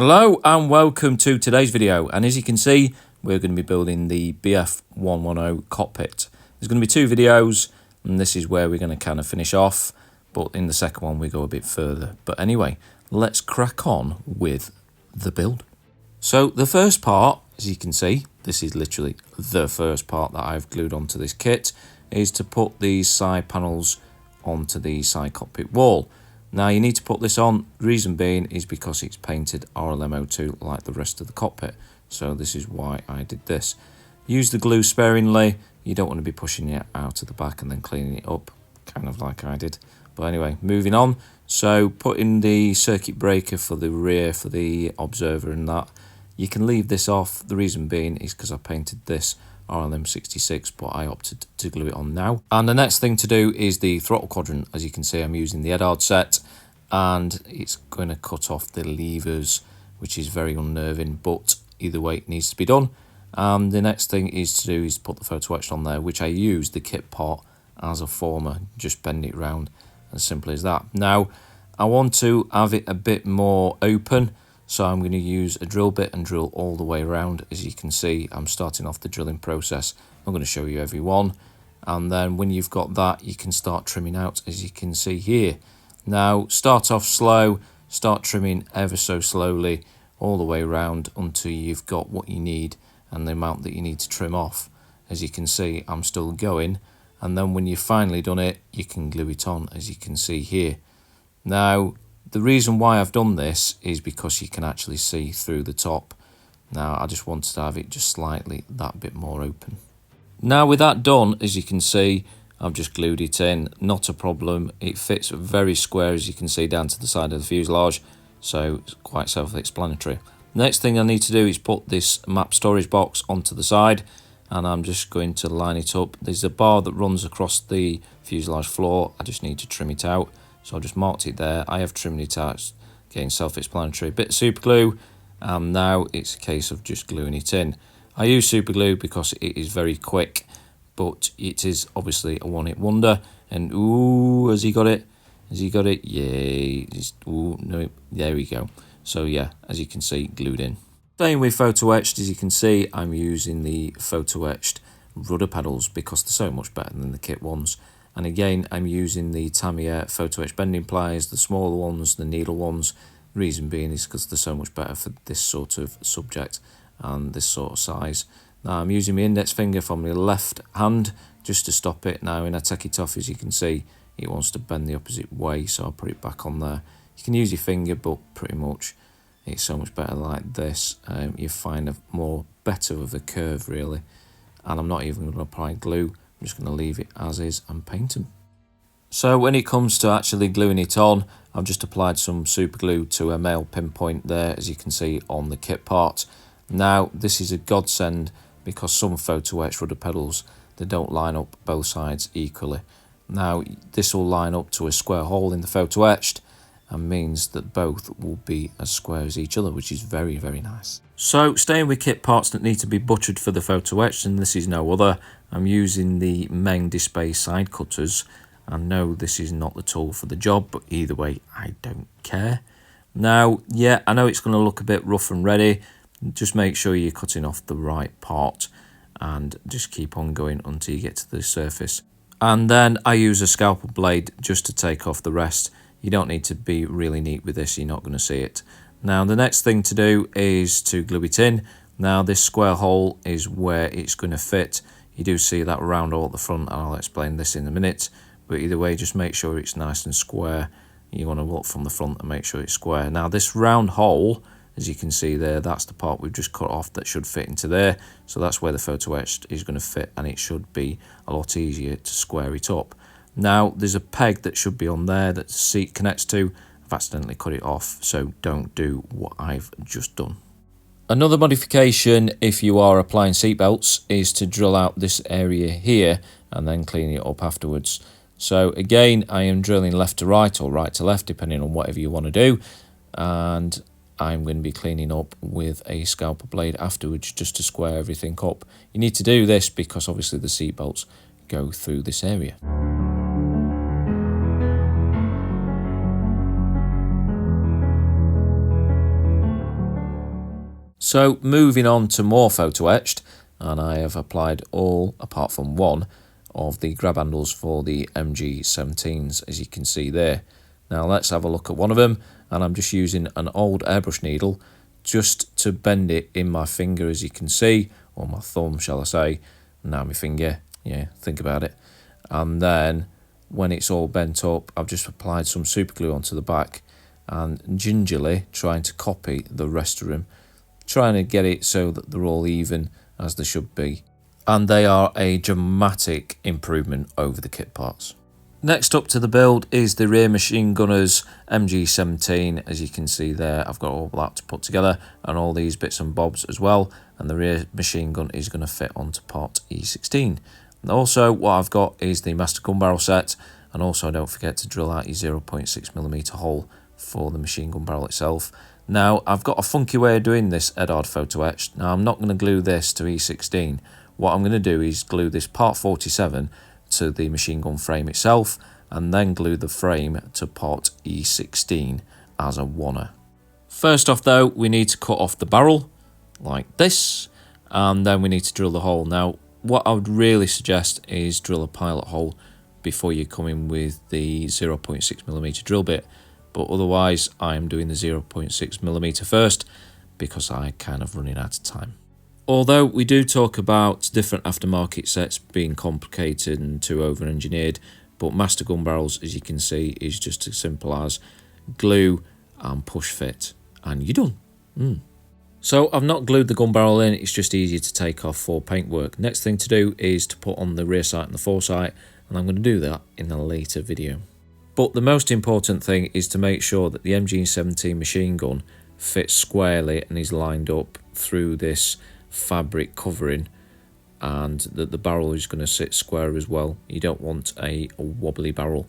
Hello and welcome to today's video, and as you can see we're going to be building the Bf110 cockpit. There's going to be two videos and this is where we're going to kind of finish off, but in the second one we go a bit further. But anyway, let's crack on with the build. So the first part, as you can see, this is literally the first part that I've glued onto this kit, is to put these side panels onto the side cockpit wall. Now you need to put this on, reason being is because it's painted RLM02 like the rest of the cockpit. So this is why I did this. Use the glue sparingly, you don't want to be pushing it out of the back and then cleaning it up, kind of like I did. But anyway, moving on. So putting the circuit breaker for the rear, for the observer and that, you can leave this off. The reason being is because I painted this RLM66, but I opted to glue it on now. And the next thing to do is the throttle quadrant. As you can see, I'm using the Eduard set and it's going to cut off the levers, which is very unnerving, but either way it needs to be done. The next thing is to do is put the photo etched on there, which I used the kit part as a former, just bend it round, as simple as that. Now I want to have it a bit more open, so I'm going to use a drill bit and drill all the way around. As you can see, I'm starting off the drilling process. I'm going to show you every one. And then when you've got that, you can start trimming out, as you can see here. Now, start off slow, start trimming ever so slowly all the way around until you've got what you need and the amount that you need to trim off. As you can see, I'm still going. And then when you've finally done it, you can glue it on, as you can see here. Now, the reason why I've done this is because you can actually see through the top. Now I just wanted to have it just slightly that bit more open. Now with that done, as you can see, I've just glued it in, not a problem. It fits very square, as you can see, down to the side of the fuselage, so it's quite self-explanatory. Next thing I need to do is put this map storage box onto the side, and I'm just going to line it up. There's a bar that runs across the fuselage floor. I just need to trim it out. So I've just marked it there. I have trimmed it out, again self-explanatory. Bit of super glue, and now it's a case of just gluing it in. I use super glue because it is very quick, but it is obviously a one-hit wonder. And ooh, has he got it? Has he got it? Yay! Ooh, no, there we go. So yeah, as you can see, glued in. Staying with photo etched, as you can see, I'm using the photo etched rudder pedals because they're so much better than the kit ones. And again, I'm using the Tamiya photo etch bending pliers, the smaller ones, the needle ones. Reason being is because they're so much better for this sort of subject and this sort of size. Now I'm using my index finger from my left hand just to stop it. Now when I take it off, as you can see, it wants to bend the opposite way, so I'll put it back on there. You can use your finger, but pretty much it's so much better like this. You find a better of a curve really. And I'm not even going to apply glue. I'm just going to leave it as is and paint them. So when it comes to actually gluing it on, I've just applied some super glue to a male pinpoint there, as you can see on the kit part. Now this is a godsend because some photo etched rudder pedals, they don't line up both sides equally. Now this will line up to a square hole in the photo etched and means that both will be as square as each other, which is very, very nice. So staying with kit parts that need to be butchered for the photo etched, and this is no other, I'm using the Meng Display side cutters. I know this is not the tool for the job, but either way, I don't care. Now, yeah, I know it's going to look a bit rough and ready. Just make sure you're cutting off the right part and just keep on going until you get to the surface. And then I use a scalpel blade just to take off the rest. You don't need to be really neat with this, you're not going to see it. Now the next thing to do is to glue it in. Now this square hole is where it's going to fit. You do see that round hole at the front, and I'll explain this in a minute. But either way, just make sure it's nice and square. You want to look from the front and make sure it's square. Now this round hole, as you can see there, that's the part we've just cut off that should fit into there. So that's where the photo etched is going to fit, and it should be a lot easier to square it up. Now there's a peg that should be on there that the seat connects to. I've accidentally cut it off, so don't do what I've just done. Another modification if you are applying seatbelts is to drill out this area here and then clean it up afterwards. So again, I am drilling left to right or right to left depending on whatever you want to do, and I'm going to be cleaning up with a scalpel blade afterwards just to square everything up. You need to do this because obviously the seatbelts go through this area. So moving on to more photo etched, and I have applied all apart from one of the grab handles for the MG17s, as you can see there. Now let's have a look at one of them, and I'm just using an old airbrush needle just to bend it in my finger, as you can see, or my thumb shall I say, now my finger, yeah, think about it. And then when it's all bent up, I've just applied some super glue onto the back and gingerly trying to copy the rest of them, trying to get it so that they're all even as they should be. And they are a dramatic improvement over the kit parts. Next up to the build is the rear machine gunner's MG17. As you can see there, I've got all that to put together and all these bits and bobs as well. And the rear machine gun is going to fit onto part E16. And also what I've got is the master gun barrel set. And also don't forget to drill out your 0.6mm hole for the machine gun barrel itself. Now I've got a funky way of doing this Eduard photo etched. Now I'm not going to glue this to E16. What I'm going to do is glue this part 47 to the machine gun frame itself, and then glue the frame to part E16 as a oneer. First off though, we need to cut off the barrel like this, and then we need to drill the hole. Now what I would really suggest is drill a pilot hole before you come in with the 0.6mm drill bit, but otherwise I am doing the 0.6mm first because I'm kind of running out of time. Although we do talk about different aftermarket sets being complicated and too over-engineered, but master gun barrels, as you can see, is just as simple as glue and push fit, and you're done. So I've not glued the gun barrel in, it's just easier to take off for paintwork. Next thing to do is to put on the rear sight and the foresight, and I'm going to do that in a later video. But the most important thing is to make sure that the MG17 machine gun fits squarely and is lined up through this fabric covering, and that the barrel is going to sit square as well. You don't want a wobbly barrel.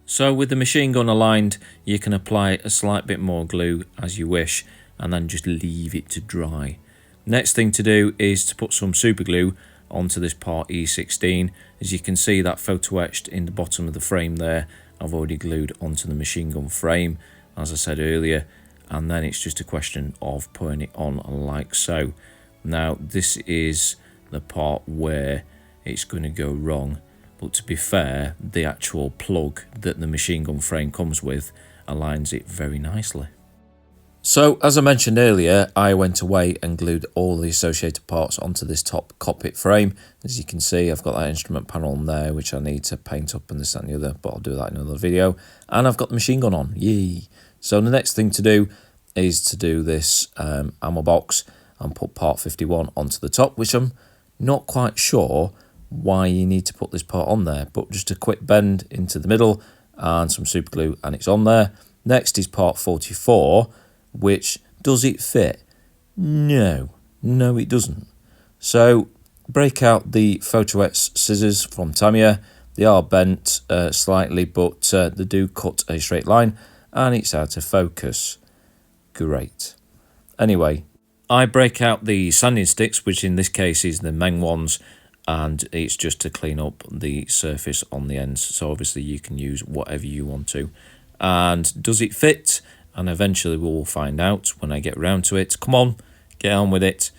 So with the machine gun aligned, you can apply a slight bit more glue as you wish and then just leave it to dry. Next thing to do is to put some super glue onto this part E16. As you can see, that photo etched in the bottom of the frame there, I've already glued onto the machine gun frame, as I said earlier, and then it's just a question of putting it on like so. Now this is the part where it's going to go wrong, but to be fair, the actual plug that the machine gun frame comes with aligns it very nicely. So as I mentioned earlier, I went away and glued all the associated parts onto this top cockpit frame. As you can see, I've got that instrument panel on there which I need to paint up and this, that and the other, but I'll do that in another video. And I've got the machine gun on, yay! So the next thing to do is to do this ammo box and put part 51 onto the top, which I'm not quite sure why you need to put this part on there, but just a quick bend into the middle and some super glue and it's on there. Next is part 44, which, does it fit? No, it doesn't. So break out the photo etch scissors from Tamiya. They are bent slightly, but they do cut a straight line and it's out of focus. Great. Anyway, I break out the sanding sticks, which in this case is the Meng ones, and it's just to clean up the surface on the ends. So obviously you can use whatever you want to. And does it fit? And eventually we'll find out when I get around to it. Come on, get on with it.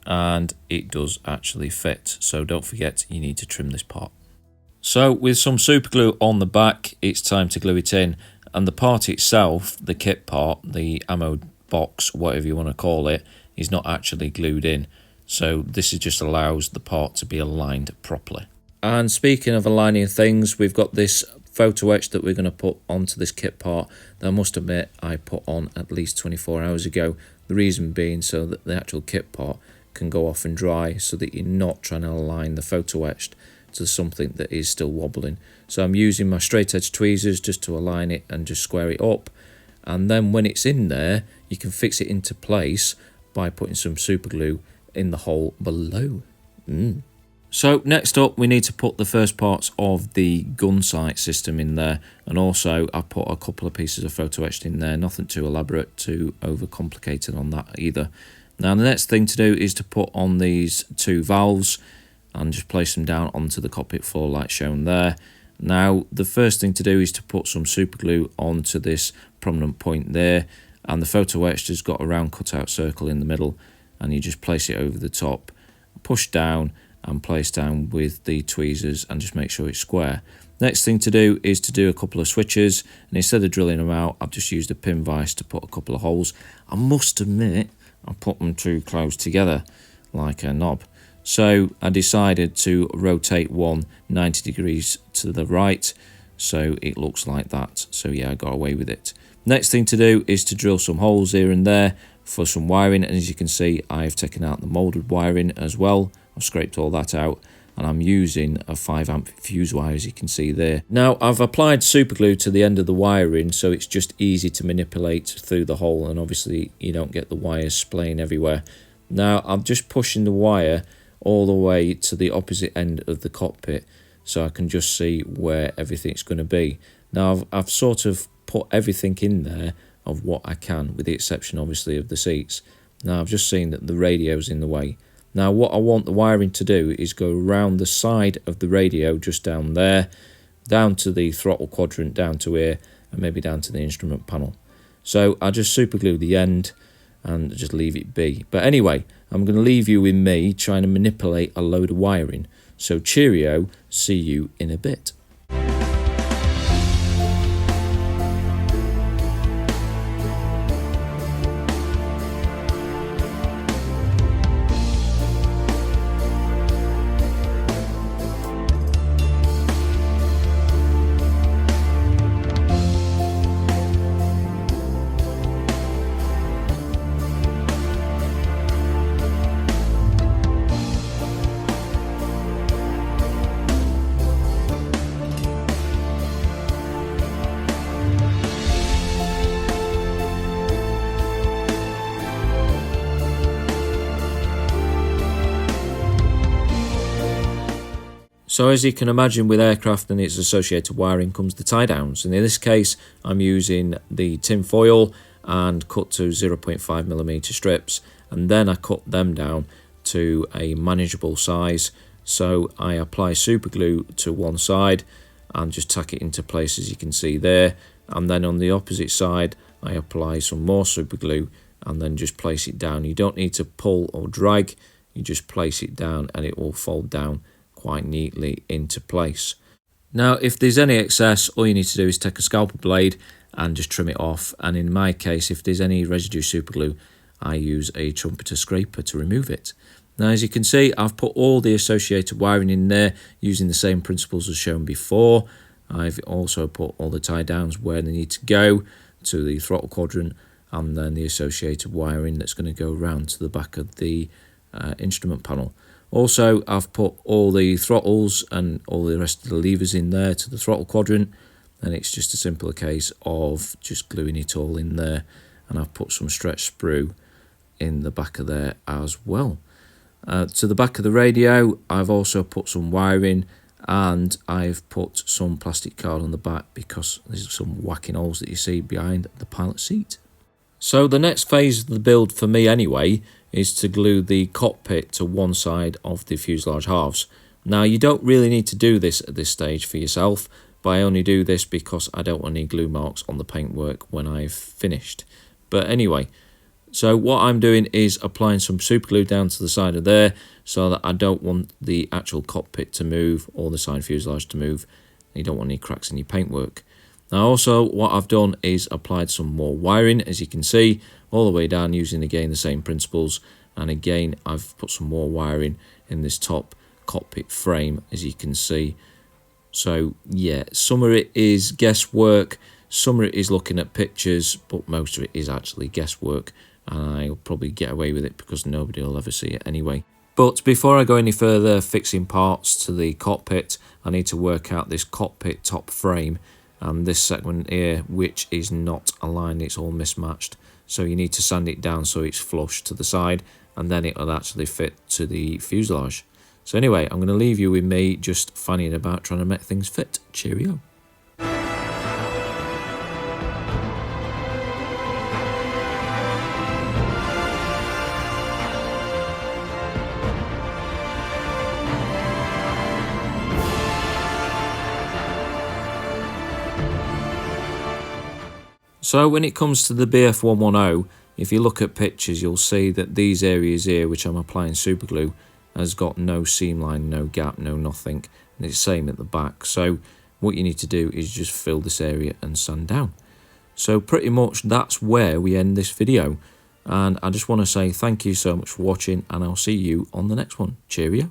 And it does actually fit. So don't forget, you need to trim this part. So with some super glue on the back, it's time to glue it in. And the part itself, the kit part, the ammo box, whatever you want to call it, is not actually glued in. So this just allows the part to be aligned properly. And speaking of aligning things, we've got this photo etch that we're going to put onto this kit part that I must admit I put on at least 24 hours ago. The reason being so that the actual kit part can go off and dry, so that you're not trying to align the photo etched to something that is still wobbling. So I'm using my straight edge tweezers just to align it and just square it up. And then when it's in there, you can fix it into place by putting some super glue in the hole below. So next up, we need to put the first parts of the gun sight system in there, and also I put a couple of pieces of photo etched in there, nothing too elaborate, too overcomplicated on that either. Now the next thing to do is to put on these two valves and just place them down onto the cockpit floor like shown there. Now the first thing to do is to put some super glue onto this prominent point there, and the photo etched's got a round cutout circle in the middle, and you just place it over the top, push down and place down with the tweezers and just make sure it's square. Next thing to do is to do a couple of switches, and instead of drilling them out, I've just used a pin vise to put a couple of holes. I must admit I put them too close together like a knob, so I decided to rotate one 90 degrees to the right so it looks like that. So yeah, I got away with it. Next thing to do is to drill some holes here and there for some wiring, and as you can see, I've taken out the moulded wiring as well. I've scraped all that out, and I'm using a 5 amp fuse wire, as you can see there. Now I've applied super glue to the end of the wiring, so it's just easy to manipulate through the hole, and obviously you don't get the wires splaying everywhere. Now I'm just pushing the wire all the way to the opposite end of the cockpit so I can just see where everything's going to be. Now I've sort of put everything in there of what I can, with the exception obviously of the seats. Now I've just seen that the radio's in the way. Now what I want the wiring to do is go around the side of the radio, just down there, down to the throttle quadrant, down to here, and maybe down to the instrument panel. So I just super glue the end and just leave it be. But anyway, I'm going to leave you with me trying to manipulate a load of wiring. So cheerio, see you in a bit. So as you can imagine, with aircraft and its associated wiring comes the tie downs, and in this case I'm using the tin foil and cut to 0.5mm strips, and then I cut them down to a manageable size. So I apply super glue to one side and just tack it into place, as you can see there, and then on the opposite side I apply some more super glue and then just place it down. You don't need to pull or drag, you just place it down and it will fold down quite neatly into place. Now if there's any excess, all you need to do is take a scalpel blade and just trim it off, and in my case, if there's any residue super glue, I use a trumpeter scraper to remove it. Now as you can see, I've put all the associated wiring in there using the same principles as shown before. I've also put all the tie downs where they need to go to the throttle quadrant, and then the associated wiring that's going to go around to the back of the instrument panel. Also, I've put all the throttles and all the rest of the levers in there to the throttle quadrant, and it's just a simpler case of just gluing it all in there, and I've put some stretch sprue in the back of there as well. To the back of the radio, I've also put some wiring, and I've put some plastic card on the back because there's some whacking holes that you see behind the pilot seat. So the next phase of the build for me anyway is to glue the cockpit to one side of the fuselage halves. Now you don't really need to do this at this stage for yourself, but I only do this because I don't want any glue marks on the paintwork when I've finished. But anyway, so what I'm doing is applying some super glue down to the side of there so that I don't want the actual cockpit to move or the side fuselage to move. You don't want any cracks in your paintwork. Now also what I've done is applied some more wiring, as you can see, all the way down using again the same principles, and again I've put some more wiring in this top cockpit frame, as you can see. So yeah, some of it is guesswork, some of it is looking at pictures, but most of it is actually guesswork, and I'll probably get away with it because nobody will ever see it anyway. But before I go any further fixing parts to the cockpit, I need to work out this cockpit top frame. And this segment here, which is not aligned, it's all mismatched. So you need to sand it down so it's flush to the side, and then it'll actually fit to the fuselage. So anyway, I'm going to leave you with me just fanning about trying to make things fit. Cheerio. So when it comes to the Bf110, if you look at pictures, you'll see that these areas here, which I'm applying super glue, has got no seam line, no gap, no nothing, and it's the same at the back. So what you need to do is just fill this area and sand down. So pretty much that's where we end this video, and I just want to say thank you so much for watching, and I'll see you on the next one. Cheerio.